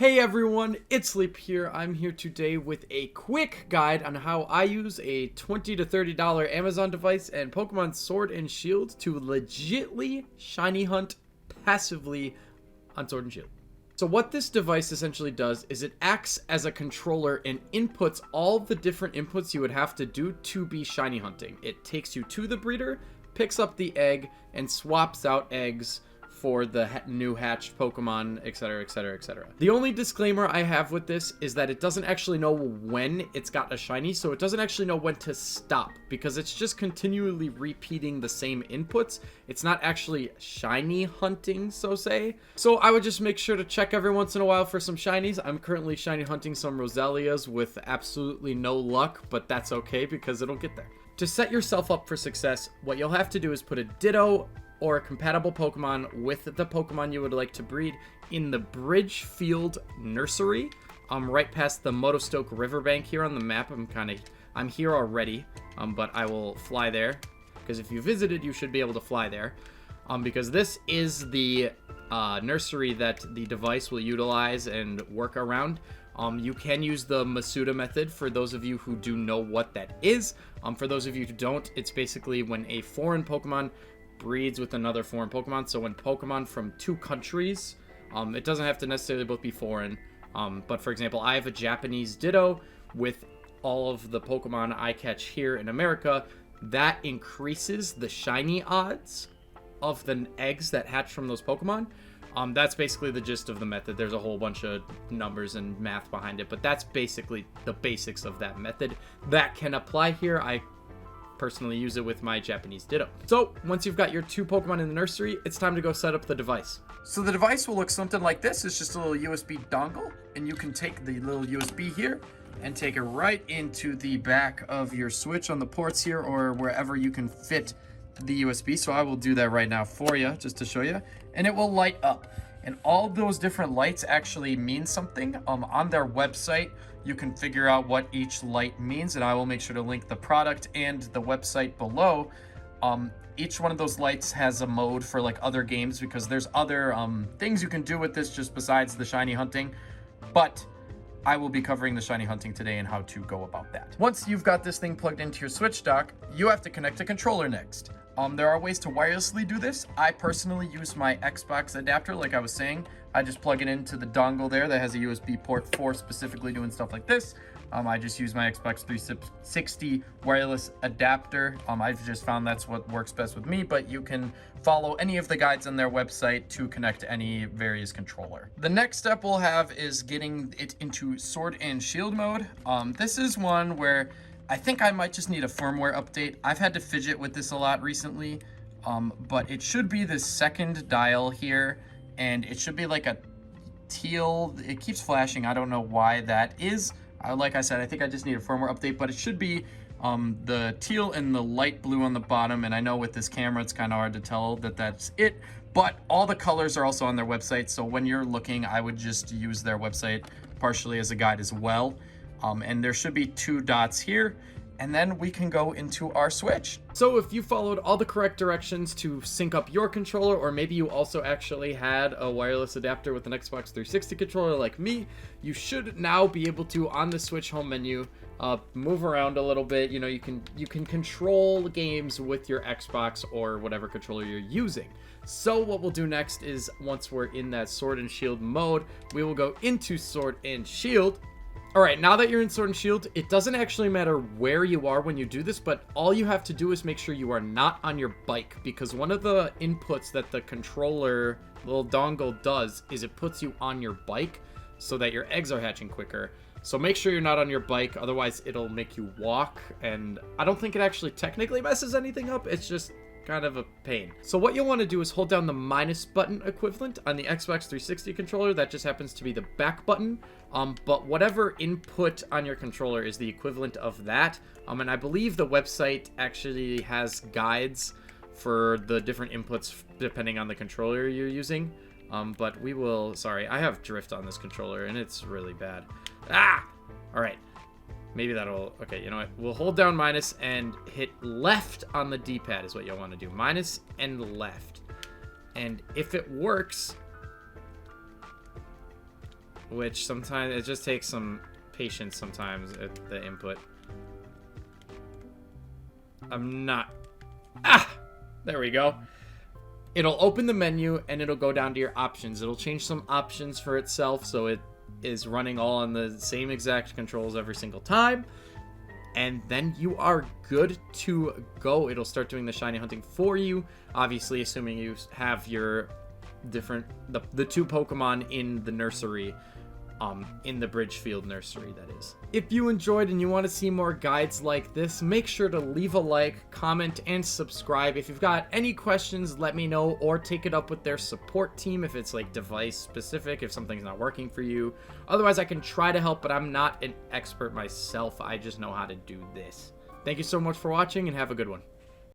Hey everyone, it's HLEEP here. I'm here today with a quick guide on how I use a $20 to $30 Amazon device and Pokemon Sword and Shield to legitly shiny hunt passively on Sword and Shield. So what this device essentially does is it acts as a controller and inputs all the different inputs you would have to do to be shiny hunting. It takes you to the breeder, picks up the egg, and swaps out eggs for the new hatched Pokemon, etc, etc, etc. The only disclaimer I have with this is that it doesn't actually know when it's got a shiny, so it doesn't actually know when to stop, because it's just continually repeating the same inputs. It's not actually shiny hunting, so say. So I would just make sure to check every once in a while for some shinies. I'm currently shiny hunting some Roselias with absolutely no luck, but that's okay because it'll get there. To set yourself up for success, what you'll have to do is put a Ditto or a compatible Pokemon with the Pokemon you would like to breed in the Bridgefield Nursery. Right past the Motostoke Riverbank here on the map. I'm here already, but I will fly there, because if you visited, you should be able to fly there, because this is the nursery that the device will utilize and work around. You can use the Masuda method for those of you who do know what that is. For those of you who don't, it's basically when a foreign Pokemon breeds with another foreign Pokemon. So when Pokemon from two countries, it doesn't have to necessarily both be foreign, but for example, I have a Japanese Ditto with all of the Pokemon I catch here in America. That increases the shiny odds of the eggs that hatch from those Pokemon. That's basically the gist of the method. There's a whole bunch of numbers and math behind it, but that's basically the basics of that method. That can apply here. I personally use it with my Japanese Ditto. So once you've got your two Pokemon in the nursery, it's time to go set up the device. So the device will look something like this. It's just a little USB dongle, and you can take the little USB here and take it right into the back of your Switch on the ports here, or wherever you can fit the USB. So I will do that right now for you, just to show you, and it will light up. And all those different lights actually mean something. On their website, you can figure out what each light means, and I will make sure to link the product and the website below. Each one of those lights has a mode for like other games, because there's other things you can do with this just besides the shiny hunting, but I will be covering the shiny hunting today and how to go about that. Once you've got this thing plugged into your Switch dock, you have to connect a controller next. There are ways to wirelessly do this. I personally use my Xbox adapter, like I was saying. I just plug it into the dongle there that has a USB port for specifically doing stuff like this. I just use my Xbox 360 wireless adapter. I've just found that's what works best with me, but you can follow any of the guides on their website to connect any various controller. The next step we'll have is getting it into Sword and Shield mode. This is one where I think I might just need a firmware update. I've had to fidget with this a lot recently, but it should be the second dial here, and it should be like a teal. It keeps flashing. I don't know why that is. Like I said, I think I just need a firmware update, but it should be the teal and the light blue on the bottom. And I know with this camera, it's kind of hard to tell that that's it, but all the colors are also on their website. So when you're looking, I would just use their website partially as a guide as well. And there should be two dots here, and then we can go into our Switch. So if you followed all the correct directions to sync up your controller, or maybe you also actually had a wireless adapter with an Xbox 360 controller like me, you should now be able to, on the Switch home menu, move around a little bit. You know, you can control games with your Xbox or whatever controller you're using. So what we'll do next is, once we're in that Sword and Shield mode, we will go into Sword and Shield. All right, now that you're in Sword and Shield, it doesn't actually matter where you are when you do this, but all you have to do is make sure you are not on your bike, because one of the inputs that the controller little dongle does is it puts you on your bike so that your eggs are hatching quicker. So make sure you're not on your bike, otherwise it'll make you walk, and I don't think it actually technically messes anything up. It's just kind of a pain. So what you'll want to do is hold down the minus button equivalent on the Xbox 360 controller. That just happens to be the back button. But whatever input on your controller is the equivalent of that. And I believe the website actually has guides for the different inputs depending on the controller you're using. But we will, sorry, I have drift on this controller and it's really bad. All right. Maybe that'll, okay, you know what? We'll hold down minus and hit left on the D-pad is what you'll want to do. Minus and left. And if it works, which sometimes it just takes some patience sometimes at the input. I'm not... There we go. It'll open the menu and it'll go down to your options. It'll change some options for itself so it is running all on the same exact controls every single time. And then you are good to go. It'll start doing the shiny hunting for you. Obviously, assuming you have your different... the 2 Pokemon in the nursery. In the Bridgefield nursery, that is. If you enjoyed and you want to see more guides like this, make sure to leave a like, comment, and subscribe. If you've got any questions, let me know, or take it up with their support team if it's like device specific, if something's not working for you. Otherwise, I can try to help, but I'm not an expert myself. I just know how to do this. Thank you so much for watching and have a good one.